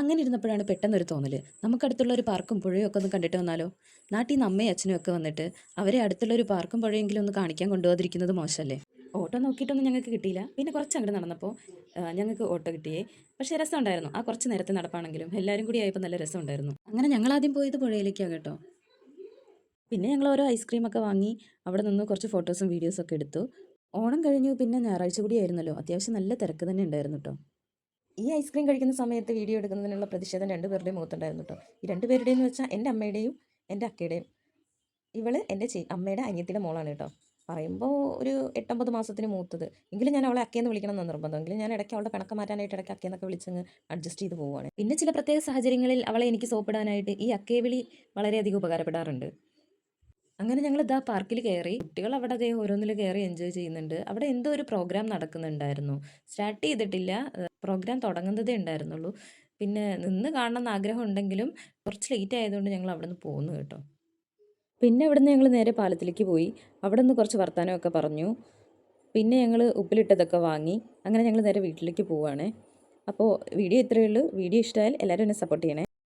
അങ്ങനെ ഇരുന്നപ്പോഴാണ് പെട്ടെന്നൊരു തോന്നൽ, നമുക്കടുത്തുള്ള ഒരു പാർക്കും പുഴയും ഒക്കെ ഒന്ന് കണ്ടിട്ട് വന്നാലോ. നാട്ടിൽ നിന്ന് അമ്മയും അച്ഛനും ഒക്കെ വന്നിട്ട് അവരെ അടുത്തുള്ള ഒരു പാർക്കും പുഴയെങ്കിലും ഒന്ന് കാണിക്കാൻ കൊണ്ടുപോകാതിരിക്കുന്നത് മോശമല്ലേ. ഓട്ടോ നോക്കിയിട്ടൊന്നും ഞങ്ങൾക്ക് കിട്ടിയില്ല. പിന്നെ കുറച്ച് അങ്ങോട്ട് നടന്നപ്പോൾ ഞങ്ങൾക്ക് ഓട്ടോ കിട്ടിയേ. പക്ഷേ രസമുണ്ടായിരുന്നു. ആ കുറച്ച് നേരത്തെ നടപ്പാണെങ്കിലും എല്ലാവരും കൂടി ആയപ്പോൾ നല്ല രസമുണ്ടായിരുന്നു. അങ്ങനെ ഞങ്ങൾ ആദ്യം പോയത് പുഴയിലേക്കാണ് കേട്ടോ. പിന്നെ ഞങ്ങൾ ഓരോ ഐസ്ക്രീമൊക്കെ വാങ്ങി അവിടെ നിന്ന് കുറച്ച് ഫോട്ടോസും വീഡിയോസും ഒക്കെ എടുത്തു. ഓണം കഴിഞ്ഞു, പിന്നെ ഞായറാഴ്ച കൂടിയായിരുന്നല്ലോ. അത്യാവശ്യം നല്ല തിരക്ക് തന്നെ ഉണ്ടായിരുന്നു കേട്ടോ. ഈ ഐസ്ക്രീം കഴിക്കുന്ന സമയത്ത് വീഡിയോ എടുക്കുന്നതിനുള്ള പ്രതിഷേധം രണ്ടുപേരുടെയും മുഖത്തുണ്ടായിരുന്നു കേട്ടോ. ഈ രണ്ടുപേരുടെയും എന്ന് വെച്ചാൽ എൻ്റെ അമ്മയുടെയും എൻ്റെ അക്കയുടെയും. ഇവള് എൻ്റെ അമ്മയുടെ അനിയത്തിയുടെ മോളാണ് കേട്ടോ. പറയുമ്പോൾ ഒരു 8-9 മാസത്തിന് മൂത്തത്. എങ്കിലും ഞാൻ അവളെ അക്കയെന്ന് വിളിക്കണം എന്ന് നിർബന്ധം. എങ്കിലും ഞാൻ ഇടയ്ക്ക് അവളുടെ പിണക്കം മാറ്റാനായിട്ട് ഇടയ്ക്ക് അക്കയെന്നൊക്കെ വിളിച്ചങ്ങ് അഡ്ജസ്റ്റ് ചെയ്ത് പോവുകയാണ്. പിന്നെ ചില പ്രത്യേക സാഹചര്യങ്ങളിൽ അവളെ എനിക്ക് സോപ്പിടാനായിട്ട് ഈ അക്കയെ വിളി വളരെയധികം ഉപകാരപ്പെടാറുണ്ട്. അങ്ങനെ ഞങ്ങൾ ഇതാ പാർക്കിൽ കയറി. കുട്ടികൾ അവിടെ അതേ ഓരോന്നിൽ കയറി എൻജോയ് ചെയ്യുന്നുണ്ട്. അവിടെ എന്തോ ഒരു പ്രോഗ്രാം നടക്കുന്നുണ്ടായിരുന്നു. സ്റ്റാർട്ട് ചെയ്തിട്ടില്ല, പ്രോഗ്രാം തുടങ്ങുന്നതേ ഉണ്ടായിരുന്നുള്ളൂ. പിന്നെ നിന്ന് കാണണമെന്ന് ആഗ്രഹം ഉണ്ടെങ്കിലും കുറച്ച് ലേറ്റ് ആയതുകൊണ്ട് ഞങ്ങൾ അവിടെ നിന്ന് പോന്നു കേട്ടോ. പിന്നെ ഇവിടുന്ന് ഞങ്ങൾ നേരെ പാലത്തിലേക്ക് പോയി. അവിടെ നിന്ന് കുറച്ച് വർത്തമാനമൊക്കെ പറഞ്ഞു. പിന്നെ ഞങ്ങൾ ഉപ്പിലിട്ടതൊക്കെ വാങ്ങി. അങ്ങനെ ഞങ്ങൾ നേരെ വീട്ടിലേക്ക് പോവുകയാണേ. അപ്പോൾ വീഡിയോ ഇത്രയേ ഉള്ളൂ. വീഡിയോ ഇഷ്ടമായാൽ എല്ലാവരും എന്നെ സപ്പോർട്ട് ചെയ്യണേ.